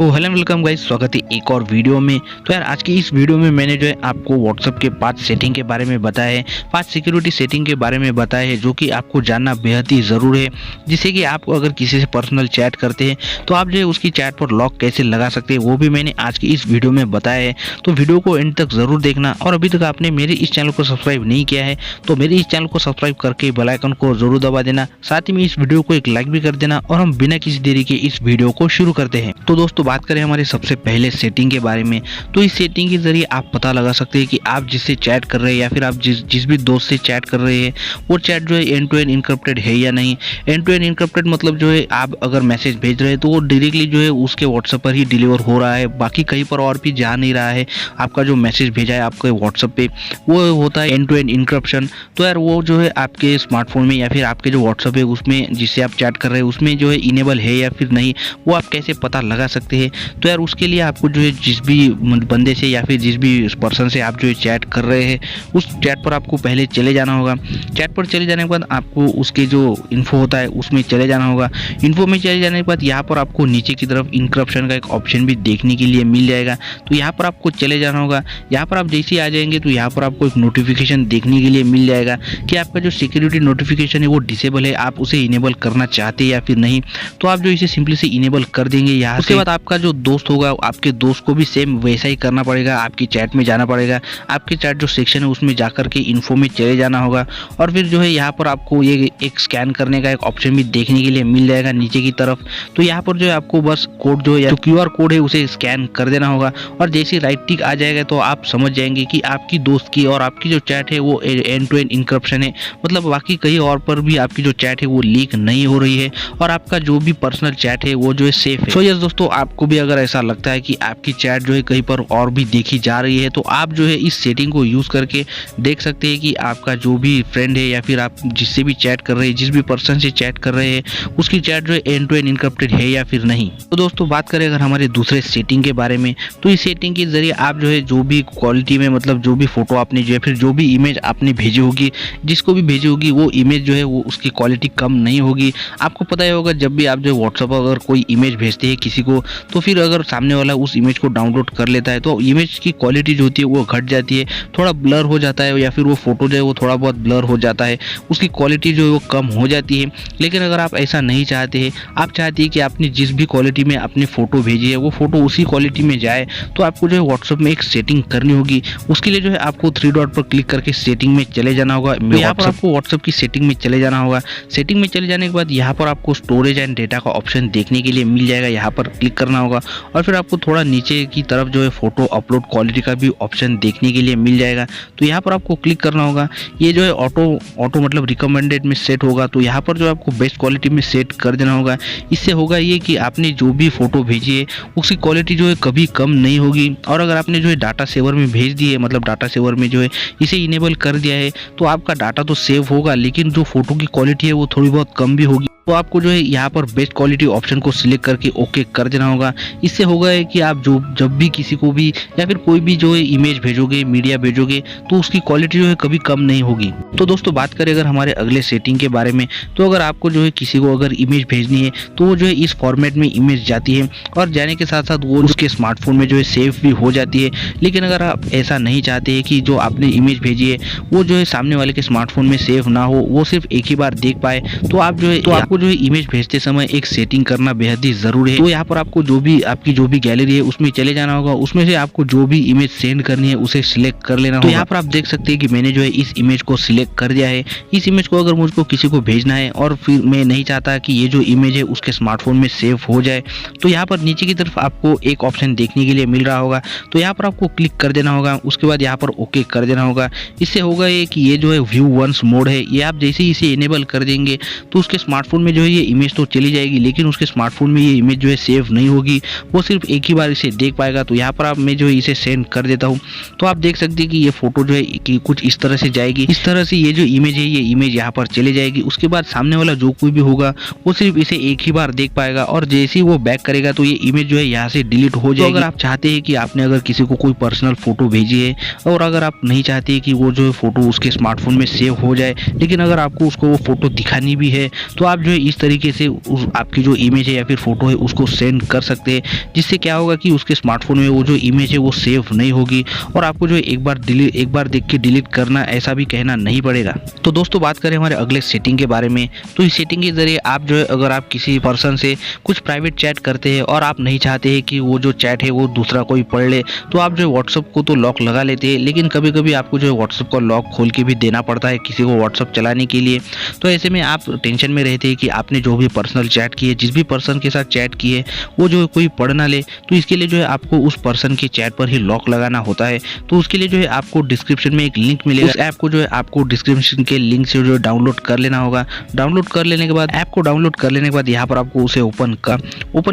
तो hello welcome guys, स्वागत है एक और वीडियो में। तो यार आज की इस वीडियो में मैंने जो है आपको व्हाट्सएप के 5 सेटिंग के बारे में बताया है, 5 सिक्योरिटी सेटिंग के बारे में बताया है जो कि आपको जानना बेहद ही ज़रूर है। जिससे कि आप अगर किसी से पर्सनल चैट करते हैं तो आप जो है उसकी चैट पर लॉक कैसे लगा सकते हैं वो भी मैंने आज की इस वीडियो में बताया है। तो वीडियो को एंड तक ज़रूर देखना, और अभी तक आपने मेरे इस चैनल को सब्सक्राइब नहीं किया है तो मेरे इस चैनल को सब्सक्राइब करके बेल आइकन को जरूर दबा देना। साथ ही में इस वीडियो को एक लाइक भी कर देना, और हम बिना किसी देरी के इस वीडियो को शुरू करते हैं। तो दोस्तों बात करें हमारे सबसे पहले सेटिंग के बारे में, तो इस सेटिंग के जरिए आप पता लगा सकते हैं कि आप जिससे चैट कर रहे हैं या फिर आप जिस भी दोस्त से चैट कर रहे हैं वो चैट जो है एंड टू एंड इनक्रिप्टेड है या नहीं। एंड टू एंड इनक्रिप्टेड मतलब जो है आप अगर मैसेज भेज रहे हैं तो वो डायरेक्टली जो है उसके व्हाट्सएप पर ही डिलीवर हो रहा है, बाकी कहीं पर और भी जा नहीं रहा है। आपका जो मैसेज भेजा है आपके व्हाट्सएप पे वो होता है एंड टू एंड इनक्रिप्शन। तो यार वो जो है आपके स्मार्टफोन में या फिर आपके जो व्हाट्सएप है उसमें जिससे आप चैट कर रहे हैं उसमें जो है इनेबल है या फिर नहीं, वो आप कैसे पता लगा सकते हैं। तो यार उसके लिए आपको जो है जिस भी बंदे से या फिर जिस भी पर्सन से आप जो है चैट कर रहे हैं उस चैट पर आपको पहले चले जाना होगा। चैट पर चले जाने के बाद आपको उसके जो इन्फो होता है उसमें चले जाना होगा। इन्फो में चले जाने के बाद यहाँ पर आपको नीचे की तरफ इनक्रिप्शन का एक ऑप्शन भी देखने के लिए मिल जाएगा। तो यहाँ पर आपको चले जाना होगा। यहाँ पर आप जैसे ही आ जाएंगे तो यहाँ पर आपको एक नोटिफिकेशन देखने के लिए मिल जाएगा कि आपका जो सिक्योरिटी नोटिफिकेशन है वो डिसेबल है, आप उसे इनेबल करना चाहते हैं या फिर नहीं। तो आप जो इसे सिंपली से इनेबल कर देंगे। यहाँ उसके बाद आपका जो दोस्त होगा आपके दोस्त को भी सेम वैसा ही करना पड़ेगा, आपकी चैट में जाना पड़ेगा। आपके चैट जो सेक्शन है उसमें जाकर के इन्फो में चले जाना होगा, और फिर जो है यहाँ पर आपको ये एक स्कैन करने का एक ऑप्शन भी देखने के लिए मिल जाएगा नीचे की तरफ। तो यहाँ पर जो है आपको बस कोड जो है जो QR कोड है उसे स्कैन कर देना होगा, और जैसे राइट टिक आ जाएगा तो आप समझ जाएंगे कि आपकी दोस्त की और आपकी जो चैट है वो एंड टू एंड इनक्रिप्शन है। मतलब बाकी कहीं और पर भी आपकी जो चैट है वो लीक नहीं हो रही है, और आपका जो भी पर्सनल चैट है वो जो है सेफ है। सो यस दोस्तों, आपको भी अगर ऐसा लगता है कि आपकी चैट जो है कहीं पर और भी देखी जा रही है तो आप जो है इस सेटिंग को यूज करके देख सकते हैं कि आपका जो भी फ्रेंड है या फिर आप जिससे भी चैट कर रहे हैं, जिस भी पर्सन से चैट कर रहे हैं उसकी चैट जो है एंड टू एंड इनक्रिप्टेड है या फिर नहीं। तो दोस्तों बात करें अगर हमारे दूसरे सेटिंग के बारे में, तो इस सेटिंग के जरिए आप जो है जो भी क्वालिटी में मतलब जो भी फोटो आपने जो है फिर जो भी इमेज आपने भेजी होगी, जिसको भी भेजी होगी वो इमेज जो है वो उसकी क्वालिटी कम नहीं होगी। आपको पता ही होगा जब भी आप जो व्हाट्सएप पर अगर कोई इमेज भेजते हैं किसी को, तो फिर अगर सामने वाला उस इमेज को डाउनलोड कर लेता है तो इमेज की क्वालिटी जो होती है वो घट जाती है, थोड़ा ब्लर हो जाता है, या फिर वो फोटो जो है वो थोड़ा बहुत ब्लर हो जाता है, उसकी क्वालिटी जो है वो कम हो जाती है। लेकिन अगर आप ऐसा नहीं चाहते हैं, आप चाहते हैं कि आपने जिस भी क्वालिटी में अपनी फोटो भेजी है वो फोटो उसी क्वालिटी में जाए, तो आपको जो है व्हाट्सएप में एक सेटिंग करनी होगी। उसके लिए जो है आपको 3 डॉट पर क्लिक करके सेटिंग में चले जाना होगा। यहाँ पर आपको व्हाट्सएप की सेटिंग में चले जाना होगा। सेटिंग में चले जाने के बाद यहाँ पर आपको स्टोरेज एंड डेटा का ऑप्शन देखने के लिए मिल जाएगा, यहाँ पर क्लिक करना होगा, और फिर आपको थोड़ा नीचे की तरफ जो है फोटो अपलोड क्वालिटी का भी ऑप्शन देखने के लिए मिल जाएगा। तो यहाँ पर आपको क्लिक करना होगा। ये जो है ऑटो मतलब रिकमेंडेड में सेट होगा, तो यहाँ पर जो आपको बेस्ट क्वालिटी में सेट कर देना होगा। इससे होगा ये कि आपने जो भी फोटो भेजी है उसकी क्वालिटी जो है कभी कम नहीं होगी। और अगर आपने जो है डाटा सेवर में भेज दी है, मतलब डाटा सेवर में जो है इसे इनेबल कर दिया है, तो आपका डाटा तो सेव होगा लेकिन जो फोटो की क्वालिटी है वो थोड़ी बहुत कम भी होगी। तो आपको जो है यहाँ पर बेस्ट क्वालिटी ऑप्शन को सिलेक्ट करके ओके कर देना होगा। इससे होगा है कि आप जब भी किसी को भी या फिर कोई भी जो है इमेज भेजोगे, मीडिया भेजोगे, तो उसकी क्वालिटी जो है कभी कम नहीं होगी। तो दोस्तों बात करें अगर हमारे अगले सेटिंग के बारे में, तो अगर आपको जो है किसी को अगर इमेज भेजनी है तो वो जो है इस फॉर्मेट में इमेज जाती है, और जाने के साथ साथ वो उसके स्मार्टफोन में जो है सेव भी हो जाती है। लेकिन अगर आप ऐसा नहीं चाहते हैं कि जो आपने इमेज भेजी है वो जो है सामने वाले के स्मार्टफोन में सेव ना हो, वो सिर्फ एक ही बार देख पाए, तो आप जो है आपको जो है इमेज भेजते समय एक सेटिंग करना बेहद ही जरूरी है। तो यहाँ पर आपको जो भी आपकी जो भी गैलरी है उसमें चले जाना होगा, उसमें से आपको जो भी इमेज सेंड करनी है उसे सिलेक्ट कर लेना होगा। तो यहाँ पर आप देख सकते हैं कि मैंने जो है इस इमेज को सिलेक्ट कर दिया है। इस इमेज को अगर मुझको किसी को भेजना है और फिर मैं नहीं चाहता कि ये जो इमेज है उसके स्मार्टफोन में सेव हो जाए, तो यहाँ पर नीचे की तरफ आपको एक ऑप्शन देखने के लिए मिल रहा होगा। तो यहाँ पर आपको क्लिक कर देना होगा, उसके बाद यहाँ पर ओके कर देना होगा। इससे होगा ये कि ये जो है व्यू वंस मोड है, ये आप जैसे ही इसे इनेबल कर देंगे तो उसके स्मार्टफोन में जो है ये इमेज तो चली जाएगी, लेकिन उसके स्मार्टफोन में ये इमेज जो है सेव नहीं होगी, वो सिर्फ एक ही बार इसे देख पाएगा। तो यहाँ पर आप मैं जो है इसे सेंड कर देता हूँ, तो आप देख सकते हैं कि ये फोटो जो है कि कुछ इस तरह से जाएगी। इस तरह से ये जो इमेज है ये इमेज यहाँ पर चले जाएगी। उसके बाद सामने वाला जो कोई भी होगा वो सिर्फ इसे एक ही बार देख पाएगा, और जैसे ही वो बैक करेगा तो ये इमेज जो है यहाँ से डिलीट हो जाएगी। तो अगर आप चाहते हैं कि आपने अगर किसी को कोई पर्सनल फोटो भेजी है, और अगर आप नहीं चाहते कि वो जो फोटो उसके स्मार्टफोन में सेव हो जाए, लेकिन अगर आपको उसको वो फोटो दिखानी भी है, तो आप जो जो है इस तरीके से आपकी जो इमेज है या फिर फोटो है उसको सेंड कर सकते हैं, जिससे क्या होगा कि उसके स्मार्टफोन में वो जो इमेज है वो सेव नहीं होगी और आपको जो है एक बार देख के डिलीट करना ऐसा भी कहना नहीं पड़ेगा। तो दोस्तों बात करें हमारे अगले सेटिंग के बारे में, तो इस सेटिंग के जरिए आप जो है अगर आप किसी पर्सन से कुछ प्राइवेट चैट करते हैं और आप नहीं चाहते हैं कि वो जो चैट है वो दूसरा कोई पढ़ ले, तो आप जो है व्हाट्सअप को तो लॉक लगा लेते हैं, लेकिन कभी कभी आपको जो है व्हाट्सअप का लॉक खोल के भी देना पड़ता है किसी को व्हाट्सअप चलाने के लिए। तो ऐसे में आप टेंशन में रहते हैं कि आपने जो भी पर्सनल चैट की है, जिस भी पर्सन के साथ चैट की है वो जो है कोई पढ़ ना ले, तो इसके लिए जो है आपको उस पर्सन के चैट पर ही लॉक लगाना होता है। तो उसके लिए जो है आपको डिस्क्रिप्शन में एक लिंक मिलेगा, उस ऐप को जो है आपको डिस्क्रिप्शन के लिंक से जो डाउनलोड कर लेना होगा। डाउनलोड कर लेने के बाद ऐप को डाउनलोड कर लेने के बाद यहाँ पर आपको उसे ओपन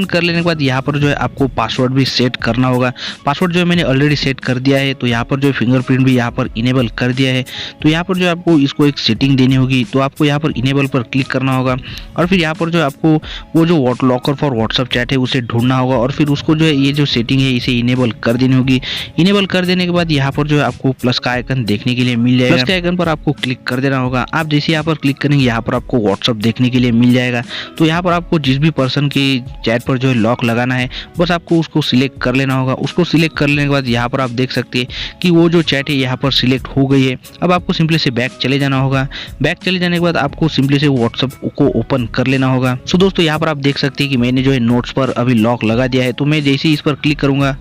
कर लेने के बाद यहाँ पर जो है आपको पासवर्ड भी सेट करना होगा। पासवर्ड जो है मैंने ऑलरेडी सेट कर दिया है, तो यहाँ पर जो फिंगरप्रिंट भी यहाँ पर इनेबल कर दिया है। तो यहाँ पर जो आपको इसको एक सेटिंग देनी होगी, तो आपको यहाँ पर इनेबल पर क्लिक करना होगा और फिर यहाँ पर जो आपको वो जो लॉकर फॉर व्हाट्सअप चैट है उसे ढूंढना होगा और फिर उसको जो है ये जो सेटिंग है इसे इनेबल कर देनी होगी। इनेबल कर देने के बाद यहाँ पर जो है आपको प्लस का आइकन देखने के लिए मिल जाएगा, प्लस के आइकन पर आपको क्लिक कर देना होगा। आप जैसे यहाँ पर क्लिक करेंगे यहाँ पर आपको व्हाट्सअप देखने के लिए मिल जाएगा। तो यहाँ पर आपको जिस भी पर्सन की चैट पर जो है लॉक लगाना है बस आपको उसको सिलेक्ट कर लेना होगा। उसको सिलेक्ट कर लेने के बाद यहाँ पर आप देख सकते हैं कि वो जो चैट है यहाँ पर सिलेक्ट हो गई है। अब आपको सिंपली से बैक चले जाना होगा। बैक चले जाने के बाद आपको सिंपली से व्हाट्सअप को ओपन कर लेना होगा। सो दोस्तों यहाँ पर आप देख सकते हैं कि मैंने जो है नोट्स पर अभी लॉक लगा दिया है। तो मैं जैसे ही इस पर क्लिक करूंगा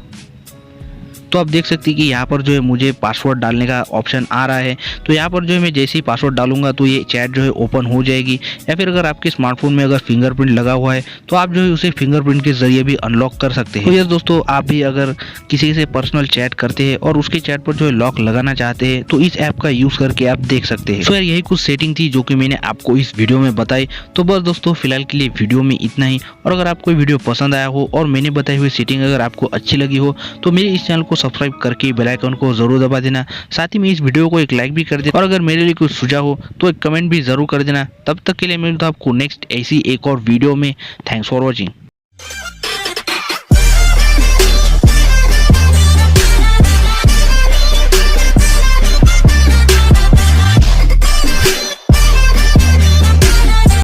तो आप देख सकते हैं कि यहाँ पर जो है मुझे पासवर्ड डालने का ऑप्शन आ रहा है। तो यहाँ पर जो है मैं जैसे ही पासवर्ड डालूंगा तो ये चैट जो है ओपन हो जाएगी। या फिर अगर आपके स्मार्टफोन में अगर फिंगरप्रिंट लगा हुआ है तो आप जो है उसे फिंगरप्रिंट के जरिए भी अनलॉक कर सकते हैं। तो यस दोस्तों, आप भी अगर किसी से पर्सनल चैट करते हैं और उसके चैट पर जो है लॉक लगाना चाहते हैं तो इस ऐप का यूज करके आप देख सकते हैं। तो यार यही कुछ सेटिंग थी जो कि मैंने आपको इस वीडियो में बताई। तो बस दोस्तों फिलहाल के लिए वीडियो में इतना ही, और अगर आपको वीडियो पसंद आया हो और मैंने बताई हुई सेटिंग अगर आपको अच्छी लगी हो तो मेरे इस चैनल को सब्सक्राइब करके बेल आइकन को जरूर दबा देना। साथ ही में इस वीडियो को एक लाइक भी कर देना और अगर मेरे लिए कुछ सुझाव हो तो एक कमेंट भी जरूर कर देना। तब तक के लिए मिलता हूं आपको नेक्स्ट ऐसी एक और वीडियो में। Thanks for watching.